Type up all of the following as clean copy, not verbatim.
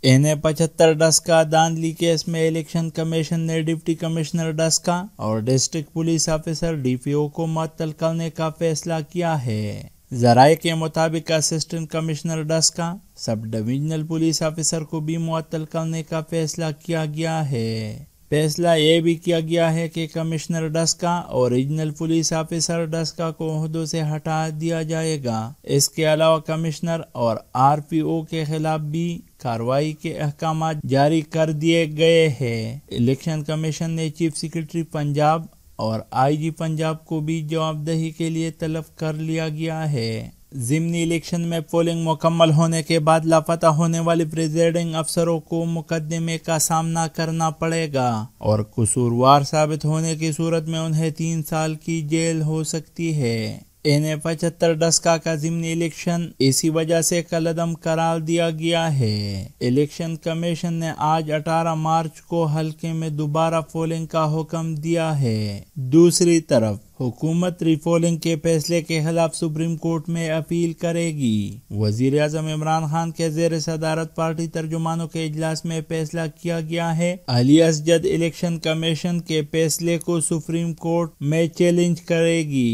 NA-75 Daska धांधली case में election commission ने डिप्टी कमिश्नर डस्का और डिस्ट्रिक्ट पुलिस ऑफिसर DPO को मुअत्तल करने का फैसला किया है। ज़राए के मुताबिक assistant commissioner Daska sub divisional police officer को भी मुअत्तल करने का फैसला किया गया है। फैसला ये भी किया गया है कि कमिश्नर डस्का और रीजनल पुलिस ऑफिसर डस्का को ओहदों से हटा दिया जाएगा। इसके अलावा कमिश्नर और RPO के खिलाफ भी कार्रवाई के अहकाम जारी कर दिए गए हैं। इलेक्शन कमीशन ने चीफ सेक्रेटरी पंजाब और IG पंजाब को भी जवाबदेही के लिए तलब कर लिया गया है। ज़िमनी इलेक्शन में पोलिंग मुकम्मल होने के बाद लापता होने वाले प्रिजाइडिंग अफसरों को मुकदमे का सामना करना पड़ेगा और कसूरवार साबित होने की सूरत में उन्हें 3 साल की जेल हो सकती है। NA-75 डस्का का ज़िमनी इलेक्शन इसी वजह से कलअदम करार दिया गया है। इलेक्शन कमीशन ने आज 18 मार्च को हल्के में दोबारा पोलिंग का हुक्म दिया है। दूसरी तरफ हुकूमत रीपोलिंग के फैसले के खिलाफ सुप्रीम कोर्ट में अपील करेगी। वजीर आज़म इमरान खान के ज़ेर सदारत पार्टी तर्जुमानों के इजलास में फैसला किया गया है। अली असजद इलेक्शन कमीशन के फैसले को सुप्रीम कोर्ट में चैलेंज करेगी।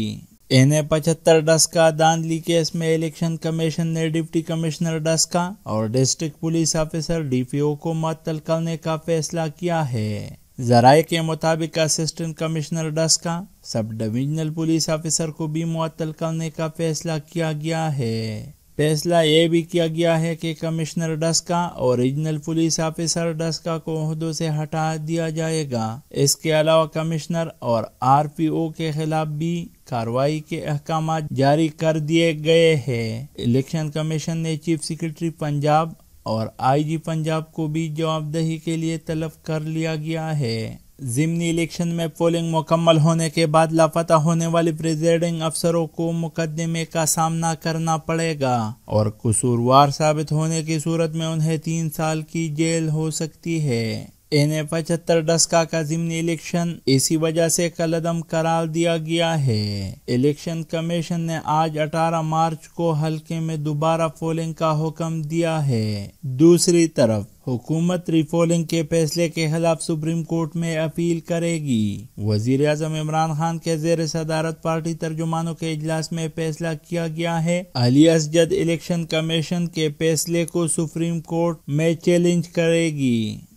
NA-75 डस्का धांधली केस में इलेक्शन कमीशन ने डिप्टी कमिश्नर डस्का और डिस्ट्रिक्ट पुलिस ऑफिसर DPO को मुअत्तल करने का फैसला किया है। ज़राए के मुताबिक assistant commissioner Daska sub divisional police officer को भी मुअत्तल करने का फैसला किया गया है। फैसला ये भी किया गया है कि कमिश्नर डस्का और रीजनल पुलिस ऑफिसर डस्का को ओहदों से हटा दिया जाएगा। इसके अलावा कमिश्नर और RPO के खिलाफ भी कार्रवाई के अहकाम जारी कर दिए गए हैं। इलेक्शन कमीशन ने चीफ सेक्रेटरी पंजाब और IG पंजाब को भी जवाबदेही के लिए तलब कर लिया गया है। ज़िमनी इलेक्शन में पोलिंग मुकम्मल होने के बाद लापता होने वाले प्रिजाइडिंग अफसरों को मुकदमे का सामना करना पड़ेगा और कसूरवार साबित होने की सूरत में उन्हें 3 साल की जेल हो सकती है। NA-75 डस्का का ज़िमनी इलेक्शन इसी वजह से कलअदम करार दिया गया है। इलेक्शन कमीशन ने आज 18 मार्च को हल्के में दोबारा पोलिंग का हुक्म दिया है। दूसरी तरफ हुकूमत रीपोलिंग के फैसले के खिलाफ सुप्रीम कोर्ट में अपील करेगी। वजीर आज़म इमरान खान के ज़ेर सदारत पार्टी तर्जुमानों के इजलास में फैसला किया गया है। अली असजद इलेक्शन कमीशन के फैसले को सुप्रीम कोर्ट में चैलेंज करेगी।